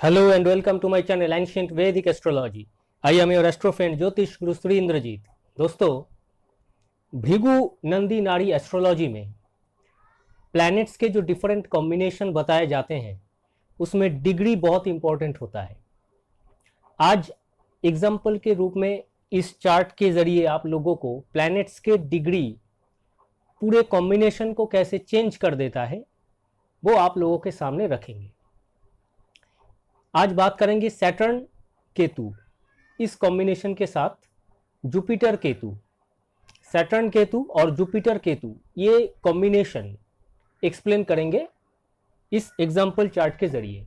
Hello and welcome to my channel Ancient Vedic Astrology. I am your astro friend ज्योतिष गुरु श्री इंद्रजीत। दोस्तों, भृगु नंदी नाड़ी astrology में planets के जो डिफरेंट कॉम्बिनेशन बताए जाते हैं उसमें डिग्री बहुत इंपॉर्टेंट होता है। आज एग्जाम्पल के रूप में इस चार्ट के जरिए आप लोगों को प्लैनेट्स के डिग्री पूरे कॉम्बिनेशन को कैसे चेंज कर देता है वो आप लोगों के सामने रखेंगे। आज बात करेंगे सैटर्न केतु, इस कॉम्बिनेशन के साथ जुपिटर केतु। सैटर्न केतु और जुपिटर केतु ये कॉम्बिनेशन एक्सप्लेन करेंगे इस एग्जाम्पल चार्ट के जरिए।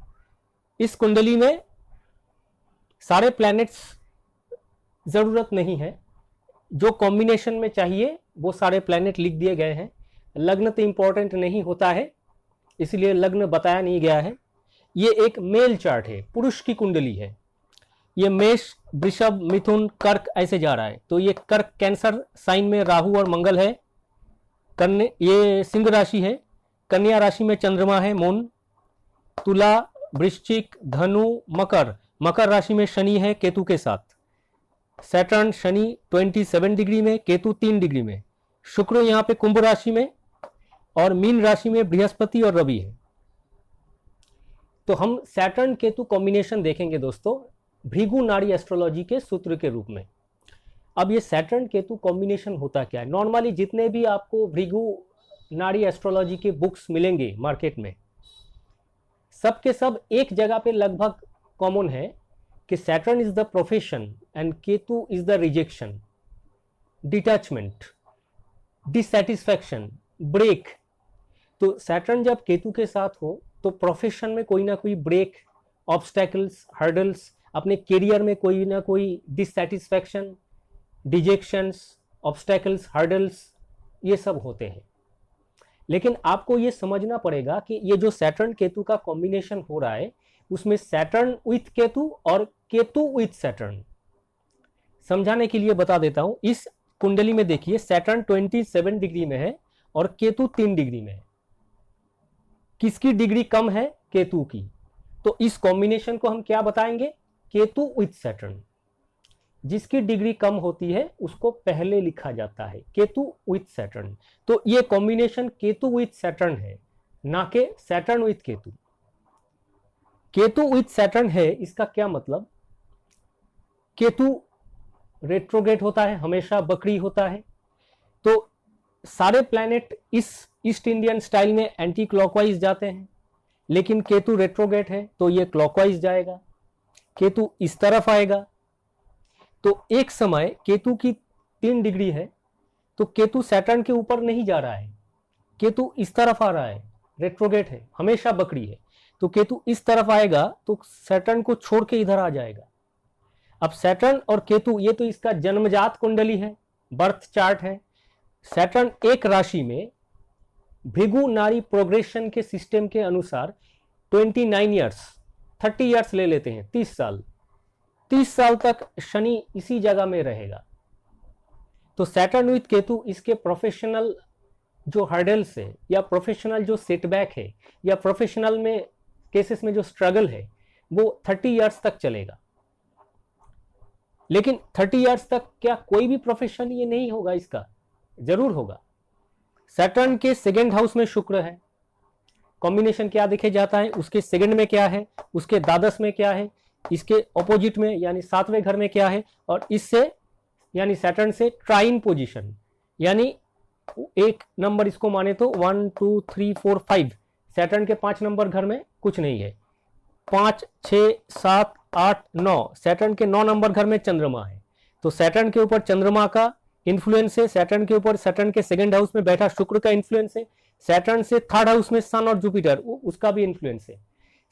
इस कुंडली में सारे प्लैनेट्स ज़रूरत नहीं है, जो कॉम्बिनेशन में चाहिए वो सारे प्लैनेट लिख दिए गए हैं। लग्न तो इम्पॉर्टेंट नहीं होता है, इसलिए लग्न बताया नहीं गया है। ये एक मेल चार्ट है, पुरुष की कुंडली है। ये मेष, वृषभ, मिथुन, कर्क ऐसे जा रहा है। तो ये कर्क कैंसर साइन में राहु और मंगल है। ये सिंह राशि है। कन्या राशि में चंद्रमा है, मून। तुला, वृश्चिक, धनु, मकर, मकर राशि में शनि है केतु के साथ। सैटर्न शनि 27 डिग्री में, केतु 3 डिग्री में। शुक्र यहाँ पे कुंभ राशि में और मीन राशि में बृहस्पति और रवि है। तो हम सैटर्न केतु कॉम्बिनेशन देखेंगे दोस्तों भृगु नाड़ी एस्ट्रोलॉजी के सूत्र के रूप में। अब ये सैटर्न केतु कॉम्बिनेशन होता क्या है? नॉर्मली जितने भी आपको भृगु नाड़ी एस्ट्रोलॉजी के बुक्स मिलेंगे मार्केट में, सब के सब एक जगह पे लगभग कॉमन है कि Saturn is the profession and Ketu is the rejection, detachment, dissatisfaction, break. तो सैटर्न जब केतु के साथ हो तो प्रोफेशन में कोई ना कोई ब्रेक, ऑब्स्टैकल्स, हर्डल्स, अपने करियर में कोई ना कोई डिससैटिस्फैक्शन, डिजेक्शंस, ऑब्स्टैकल्स, हर्डल्स, ये सब होते हैं। लेकिन आपको ये समझना पड़ेगा कि ये जो सैटर्न केतु का कॉम्बिनेशन हो रहा है उसमें सैटर्न विथ केतु और केतु विथ सैटर्न, समझाने के लिए बता देता हूं। इस कुंडली में देखिए सैटर्न 27 डिग्री में है और केतु 3 डिग्री में है। किसकी डिग्री कम है? केतु की। तो इस कॉम्बिनेशन को हम क्या बताएंगे? Ketu with Saturn. जिसकी डिग्री कम होती है उसको पहले लिखा जाता है केतु विथ सैटर्न। तो ये कॉम्बिनेशन केतु विथ सैटर्न है, ना कि Saturn with Ketu. Ketu with Saturn है, इसका क्या मतलब? केतु रेट्रोग्रेड होता है, हमेशा बकरी होता है। तो सारे प्लैनेट इस ईस्ट इंडियन स्टाइल में एंटी क्लॉकवाइज जाते हैं, लेकिन केतु रेट्रोग्रेड है तो ये क्लॉकवाइज जाएगा। केतु इस तरफ आएगा। तो एक समय केतु की 3 डिग्री है तो केतु सैटर्न के ऊपर नहीं जा रहा है, केतु इस तरफ आ रहा है, रेट्रोग्रेड है, हमेशा बकरी है। तो केतु इस तरफ आएगा तो सैटर्न को छोड़ के इधर आ जाएगा। अब सैटर्न और केतु ये तो इसका जन्मजात कुंडली है, बर्थ चार्ट है। सैटर्न एक राशि में भृगु नाड़ी प्रोग्रेशन के सिस्टम के अनुसार 29 ईयर्स, 30 ईयर्स ले लेते हैं, 30 साल, 30 साल तक शनि इसी जगह में रहेगा। तो सैटर्न विथ केतु इसके प्रोफेशनल जो हर्डल्स है या प्रोफेशनल जो सेटबैक है या प्रोफेशनल में केसेस में जो स्ट्रगल है वो 30 ईयर्स तक चलेगा। लेकिन 30 ईयर्स तक क्या कोई भी प्रोफेशन ये नहीं होगा? इसका जरूर होगा। सैटर्न के सेकंड हाउस में शुक्र है। कॉम्बिनेशन क्या देखे जाता है? उसके सेकंड में क्या है, उसके द्वादश में क्या है, इसके ऑपोजिट में यानी 7वें घर में क्या है, और इससे यानी सैटर्न से ट्राइन पोजीशन, यानी एक नंबर इसको माने तो 1 2 3 4 5, सैटर्न के 5 नंबर घर में कुछ नहीं है। 5 6 7 8 9, सैटर्न के 9 नंबर घर में चंद्रमा है। तो सैटर्न के ऊपर चंद्रमा का इन्फ्लुएंस है, सैटर्न के ऊपर सैटर्न के सेकंड हाउस में बैठा शुक्र का इन्फ्लुएंस है, सैटर्न से थर्ड हाउस में सन और जुपिटर उसका भी इन्फ्लुएंस है।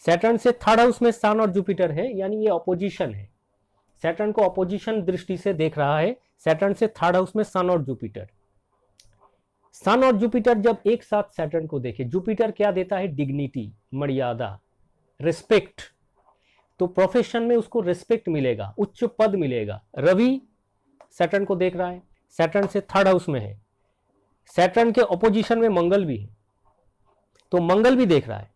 सैटर्न से थर्ड हाउस में सन और जुपिटर है, यानी ये ऑपोजिशन है। सैटर्न को ऑपोजिशन दृष्टि से देख रहा है, सैटर्न से थर्ड हाउस में सन और जुपिटर। सन और जुपिटर जब एक साथ सैटर्न को देखे, जुपिटर क्या देता है? डिग्निटी, मर्यादा, रिस्पेक्ट। तो प्रोफेशन में उसको रिस्पेक्ट मिलेगा, उच्च पद मिलेगा। रवि सैटर्न को देख रहा है, सैटर्न से थर्ड हाउस में है। सैटर्न के ऑपोजिशन में मंगल भी है, तो मंगल भी देख रहा है।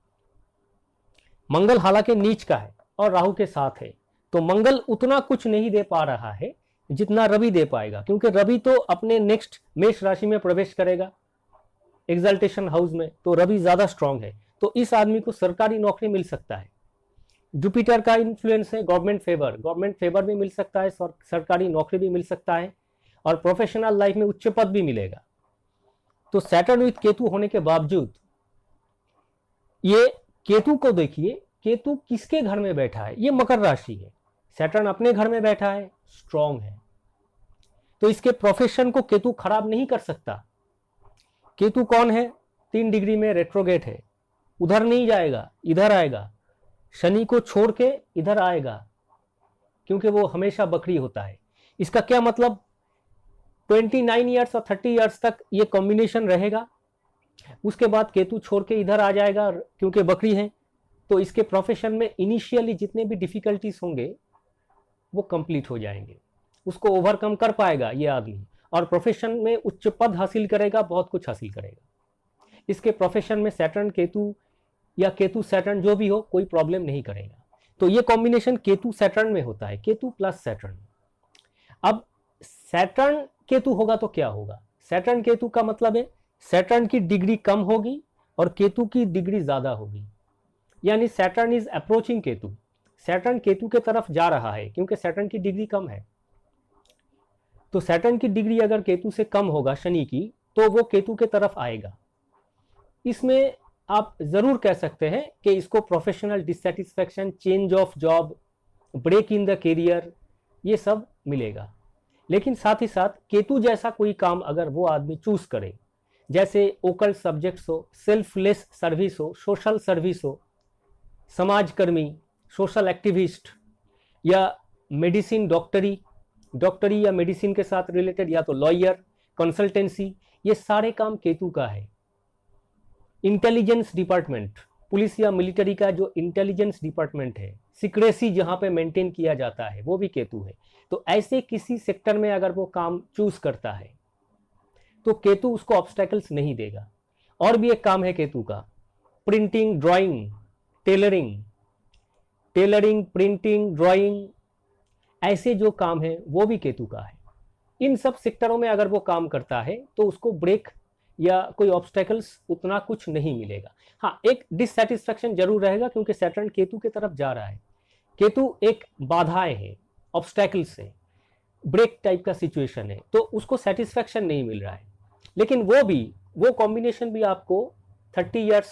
मंगल हालांकि नीच का है, और राहु के साथ है, तो मंगल उतना कुछ नहीं दे पा रहा है जितना रवि दे पाएगा, क्योंकि रवि तो अपने नेक्स्ट मेष राशि में प्रवेश करेगा एग्जाल्टेशन हाउस में, तो रवि ज्यादा स्ट्रांग है। तो इस आदमी को सरकारी नौकरी मिल सकता है। जुपिटर का इन्फ्लुएंस है, गवर्नमेंट फेवर भी मिल सकता है, सरकारी नौकरी भी मिल सकता है, और प्रोफेशनल लाइफ में उच्च पद भी मिलेगा। तो सैटर्न विथ केतु होने के बावजूद, ये केतु को देखिए, केतु किसके घर में बैठा है, ये मकर राशि है, सैटर्न अपने घर में बैठा है, स्ट्रांग है, तो इसके प्रोफेशन को केतु खराब नहीं कर सकता। केतु कौन है, 3 डिग्री में रेट्रोगेट है, उधर नहीं जाएगा, इधर आएगा, शनि को छोड़ के इधर आएगा, क्योंकि वो हमेशा बकरी होता है। इसका क्या मतलब, 29 ईयर्स और 30 ईयर्स तक ये कॉम्बिनेशन रहेगा, उसके बाद केतु छोड़ के इधर आ जाएगा क्योंकि बकरी है। तो इसके प्रोफेशन में इनिशियली जितने भी डिफिकल्टीज होंगे वो कंप्लीट हो जाएंगे, उसको ओवरकम कर पाएगा ये आदमी, और प्रोफेशन में उच्च पद हासिल करेगा, बहुत कुछ हासिल करेगा। इसके प्रोफेशन में सैटर्न केतु या केतु सैटर्न जो भी हो, कोई प्रॉब्लम नहीं करेगा। तो ये कॉम्बिनेशन केतु सैटर्न में होता है, केतु प्लस सैटर्न। अब सैटर्न केतु होगा तो क्या होगा, सैटर्न केतु का मतलब है सैटर्न की डिग्री कम होगी और केतु की डिग्री ज्यादा होगी, यानी Saturn is approaching Ketu, Saturn Ketu के तरफ जा रहा है, क्योंकि सैटर्न की डिग्री कम है। तो सैटर्न की डिग्री अगर केतु से कम होगा शनि की, तो वो केतु के तरफ आएगा। इसमें आप जरूर कह सकते हैं कि इसको professional dissatisfaction, change of job, break in the career, ये सब मिलेगा। लेकिन साथ ही साथ केतु जैसा कोई काम अगर वो आदमी चूज करे, जैसे ओकल्ट सब्जेक्ट्स हो, सेल्फलेस सर्विस हो, सोशल सर्विस हो, समाजकर्मी, सोशल एक्टिविस्ट, या मेडिसिन, डॉक्टरी या मेडिसिन के साथ रिलेटेड, या तो लॉयर, कंसल्टेंसी, ये सारे काम केतु का है। इंटेलिजेंस डिपार्टमेंट, पुलिस या मिलिट्री का जो इंटेलिजेंस डिपार्टमेंट है, सीक्रेसी जहां पे मेंटेन किया जाता है, वो भी केतु है। तो ऐसे किसी सेक्टर में अगर वो काम चूज करता है तो केतु उसको ऑब्स्टेकल्स नहीं देगा। और भी एक काम है केतु का, printing, drawing, tailoring, printing, drawing, ऐसे जो काम है वो भी केतु का है। इन सब सेक्टरों में अगर वो काम करता है तो उसको ब्रेक या कोई ऑब्स्टेकल्स उतना कुछ नहीं मिलेगा। हाँ, एक डिससेटिस्फैक्शन जरूर रहेगा, क्योंकि सैटर्न केतु की तरफ जा रहा है। केतु एक बाधाएं है, ऑब्स्टेकल्स है, ब्रेक टाइप का सिचुएशन है, तो उसको सेटिस्फैक्शन नहीं मिल रहा है। लेकिन वो कॉम्बिनेशन भी आपको 30 ईयर्स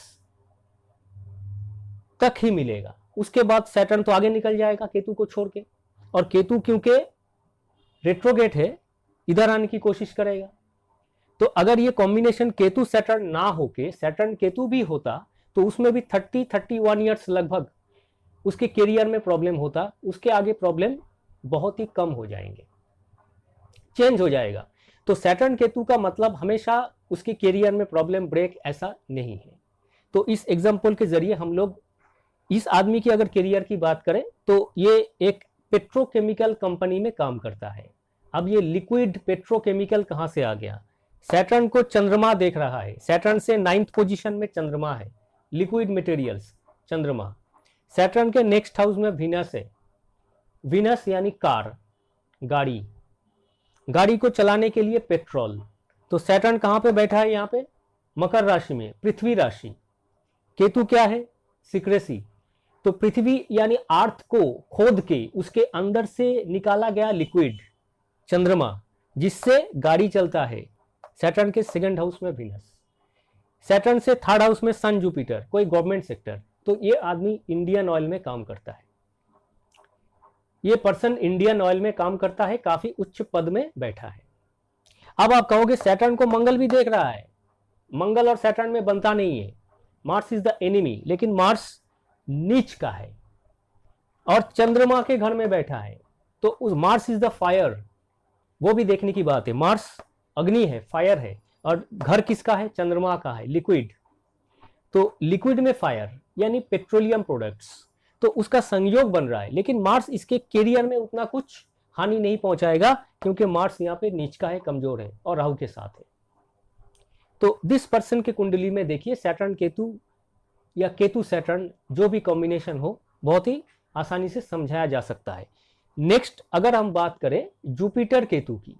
तक ही मिलेगा। उसके बाद सैटर्न तो आगे निकल जाएगा केतु को छोड़ के, और केतु क्योंकि रेट्रोगेट है, इधर आने की कोशिश करेगा। तो अगर ये कॉम्बिनेशन केतु सैटर्न ना होके सैटर्न केतु भी होता, तो उसमें भी 30-31 ईयर्स लगभग उसके करियर में प्रॉब्लम होता, उसके आगे प्रॉब्लम बहुत ही कम हो जाएंगे, चेंज हो जाएगा। तो सैटर्न केतु का मतलब हमेशा उसके करियर में प्रॉब्लम, ब्रेक, ऐसा नहीं है। तो इस एग्जाम्पल के जरिए हम लोग इस आदमी की अगर करियर की बात करें तो ये एक पेट्रोकेमिकल कंपनी में काम करता है। अब ये लिक्विड पेट्रोकेमिकल कहां से आ गया, सैटर्न को चंद्रमा देख रहा है, सैटर्न से 9th पोजीशन में चंद्रमा है, लिक्विड मटेरियल्स चंद्रमा। सैटर्न के नेक्स्ट हाउस में वीनस है, वीनस यानी कार, गाड़ी को चलाने के लिए पेट्रोल। तो सैटर्न कहां पे बैठा है, यहाँ पे मकर राशि में, पृथ्वी राशि। केतु क्या है, सीक्रेसी। तो पृथ्वी यानी अर्थ को खोद के उसके अंदर से निकाला गया लिक्विड चंद्रमा, जिससे गाड़ी चलता है। सैटर्न के 2nd हाउस में वीनस, सैटर्न से 3rd हाउस में सन, जुपिटर, कोई गवर्नमेंट सेक्टर। तो ये आदमी इंडियन ऑयल में काम करता है, ये पर्सन इंडियन ऑयल में काम करता है, काफी उच्च पद में बैठा है। अब आप कहोगे सैटर्न को मंगल भी देख रहा है, मंगल और सैटर्न में बनता नहीं है, मार्स इज द एनिमी। लेकिन मार्स नीच का है और चंद्रमा के घर में बैठा है, तो उस मार्स इज द फायर, वो भी देखने की बात है। मार्स अग्नि है, फायर है, और घर किसका है, चंद्रमा का है, लिक्विड। तो लिक्विड में फायर यानी पेट्रोलियम प्रोडक्ट्स, तो उसका संयोग बन रहा है। लेकिन मार्स इसके कैरियर में उतना कुछ हानि नहीं पहुंचाएगा, क्योंकि मार्स यहाँ पे नीच का है, कमजोर है और राहु के साथ है। तो दिस पर्सन के कुंडली में देखिए सैटर्न केतु या केतु सैटर्न जो भी कॉम्बिनेशन हो, बहुत ही आसानी से समझाया जा सकता है। नेक्स्ट अगर हम बात करें जुपिटर केतु की,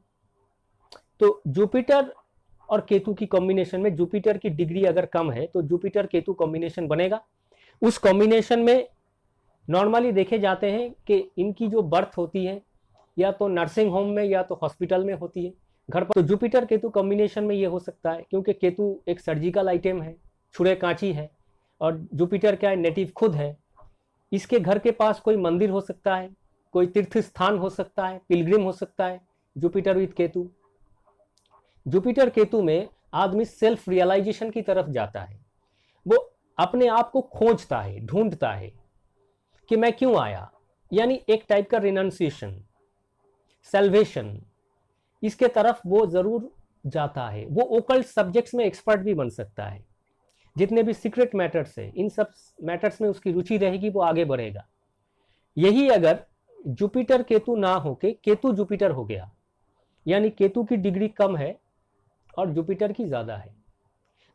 तो जुपिटर और केतु की कॉम्बिनेशन में जुपिटर की डिग्री अगर कम है तो जुपिटर केतु कॉम्बिनेशन बनेगा। उस कॉम्बिनेशन में नॉर्मली देखे जाते हैं कि इनकी जो बर्थ होती है या तो नर्सिंग होम में या तो हॉस्पिटल में होती है, घर पर। तो जुपिटर केतु कॉम्बिनेशन में ये हो सकता है, क्योंकि केतु एक सर्जिकल आइटम है, छुरे कांची है, और जुपिटर क्या है, नेटिव खुद है। इसके घर के पास कोई मंदिर हो सकता है, कोई तीर्थ स्थान हो सकता है, पिलग्रिम हो सकता है। Jupiter with Ketu, Jupiter Ketu में आदमी सेल्फ रियलाइजेशन की तरफ जाता है, वो अपने आप को खोजता है, ढूंढता है कि मैं क्यों आया, यानी एक टाइप का रिनंसिएशन, सेल्वेशन, इसके तरफ वो जरूर जाता है। वो ओकल्ट सब्जेक्ट्स में एक्सपर्ट भी बन सकता है। जितने भी सीक्रेट मैटर्स है, इन सब मैटर्स में उसकी रुचि रहेगी, वो आगे बढ़ेगा। यही अगर जुपिटर केतु ना हो के केतु जुपिटर हो गया, यानी केतु की डिग्री कम है और जुपिटर की ज्यादा है,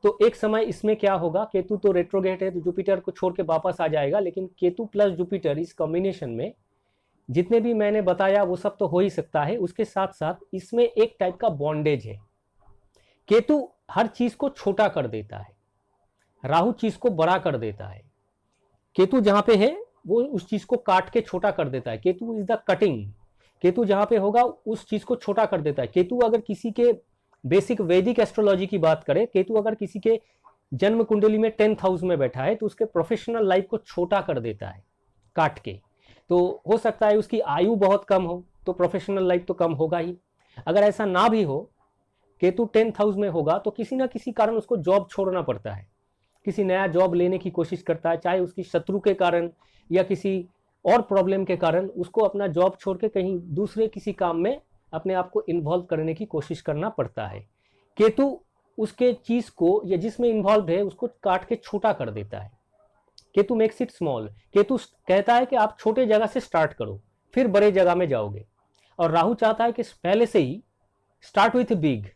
तो एक समय इसमें क्या होगा, केतु तो रेट्रोगेट है तो जुपिटर को छोड़ के वापस आ जाएगा, लेकिन केतु प्लस जुपिटर इस कॉम्बिनेशन में जितने भी मैंने बताया वो सब तो हो ही सकता है। उसके साथ साथ इसमें एक टाइप का बॉन्डेज है। केतु हर चीज को छोटा कर देता है, राहु चीज को बड़ा कर देता है। केतु जहां पे है वो उस चीज को काट के छोटा कर देता है। Ketu is the cutting. Ketu जहां पे होगा उस चीज को छोटा कर देता है। केतु अगर किसी के बेसिक वैदिक एस्ट्रोलॉजी की बात करें, केतु अगर किसी के जन्म कुंडली में 10th हाउस में बैठा है तो उसके प्रोफेशनल लाइफ को छोटा कर देता है काट के। तो हो सकता है उसकी आयु बहुत कम हो तो प्रोफेशनल लाइफ तो कम होगा ही। अगर ऐसा ना भी हो, केतु 10th हाउस में होगा तो किसी ना किसी कारण उसको जॉब छोड़ना पड़ता है, किसी नया जॉब लेने की कोशिश करता है, चाहे उसकी शत्रु के कारण या किसी और प्रॉब्लम के कारण उसको अपना जॉब छोड़ के कहीं दूसरे किसी काम में अपने आप को इन्वॉल्व करने की कोशिश करना पड़ता है। केतु उसके चीज को या जिसमें इन्वॉल्व है उसको काट के छोटा कर देता है। Ketu makes it small. Ketu कहता है कि आप छोटे जगह से स्टार्ट करो फिर बड़े जगह में जाओगे, और राहु चाहता है कि पहले से ही start with big,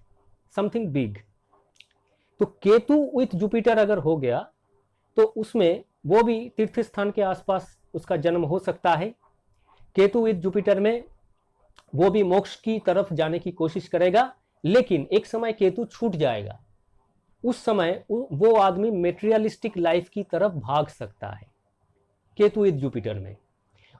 something big. तो केतु विथ जुपिटर अगर हो गया तो उसमें वो भी तीर्थ स्थान के आसपास उसका जन्म हो सकता है। केतु विथ जुपिटर में वो भी मोक्ष की तरफ जाने की कोशिश करेगा, लेकिन एक समय केतु छूट जाएगा। उस समय वो आदमी मेटेरियलिस्टिक लाइफ की तरफ भाग सकता है केतु विथ जुपिटर में।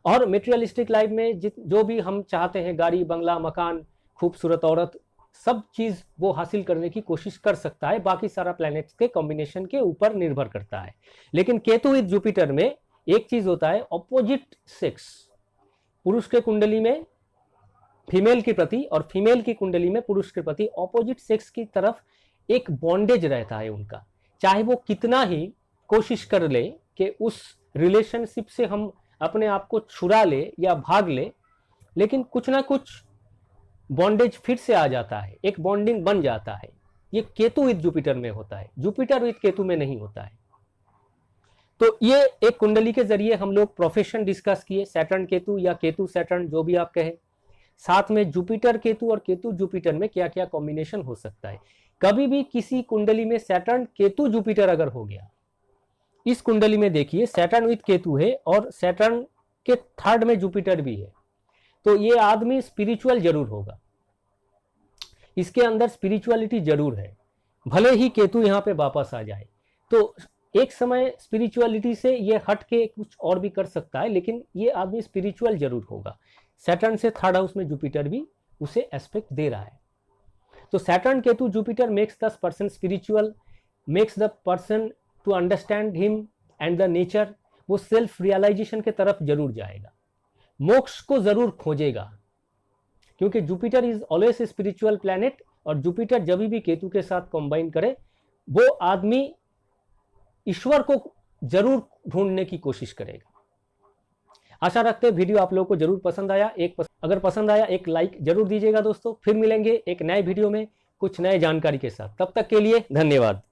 और मेटेरियलिस्टिक लाइफ में जो भी हम चाहते हैं, गाड़ी, बंगला, मकान, खूबसूरत औरत, सब चीज वो हासिल करने की कोशिश कर सकता है। बाकी सारा प्लैनेट्स के कॉम्बिनेशन के ऊपर निर्भर करता है। लेकिन केतु विथ जुपिटर में एक चीज होता है, ऑपोजिट सेक्स, पुरुष के कुंडली में फीमेल के प्रति और फीमेल की कुंडली में पुरुष के प्रति ऑपोजिट सेक्स की तरफ एक बॉन्डेज रहता है उनका। चाहे वो कितना ही कोशिश कर ले कि उस रिलेशनशिप से हम अपने आप को छुड़ा ले या भाग ले, लेकिन कुछ ना कुछ बॉन्डेज फिर से आ जाता है, एक बॉन्डिंग बन जाता है। ये केतु विथ जुपिटर में होता है, जुपिटर विथ केतु में नहीं होता है। तो ये एक कुंडली के जरिए हम लोग प्रोफेशन डिस्कस किए, सैटर्न केतु या केतु सैटर्न जो भी आप कहें, साथ में जुपिटर केतु और केतु जुपिटर में क्या क्या कॉम्बिनेशन हो सकता है। कभी भी किसी कुंडली में सैटर्न केतु जुपिटर अगर हो गया, इस कुंडली में देखिए सैटर्न विथ केतु है और सैटर्न के थर्ड में जुपिटर भी है, तो ये आदमी स्पिरिचुअल जरूर होगा, इसके अंदर स्पिरिचुअलिटी जरूर है। भले ही केतु यहां पे वापस आ जाए तो एक समय स्पिरिचुअलिटी से ये हट के कुछ और भी कर सकता है, लेकिन ये आदमी स्पिरिचुअल जरूर होगा। सैटर्न से थर्ड हाउस में जुपिटर भी उसे एस्पेक्ट दे रहा है। तो Saturn Ketu Jupiter makes the person spiritual, makes the person to understand him and the nature. वो सेल्फ रियलाइजेशन के तरफ जरूर जाएगा, मोक्ष को जरूर खोजेगा, क्योंकि Jupiter is always a spiritual planet. और जुपिटर जब भी केतु के साथ कंबाइन करे वो आदमी ईश्वर को जरूर ढूंढने की कोशिश करेगा। आशा रखते हैं वीडियो आप लोगों को जरूर पसंद आया। अगर पसंद आया एक लाइक जरूर दीजिएगा दोस्तों। फिर मिलेंगे एक नए वीडियो में कुछ नए जानकारी के साथ। तब तक के लिए धन्यवाद।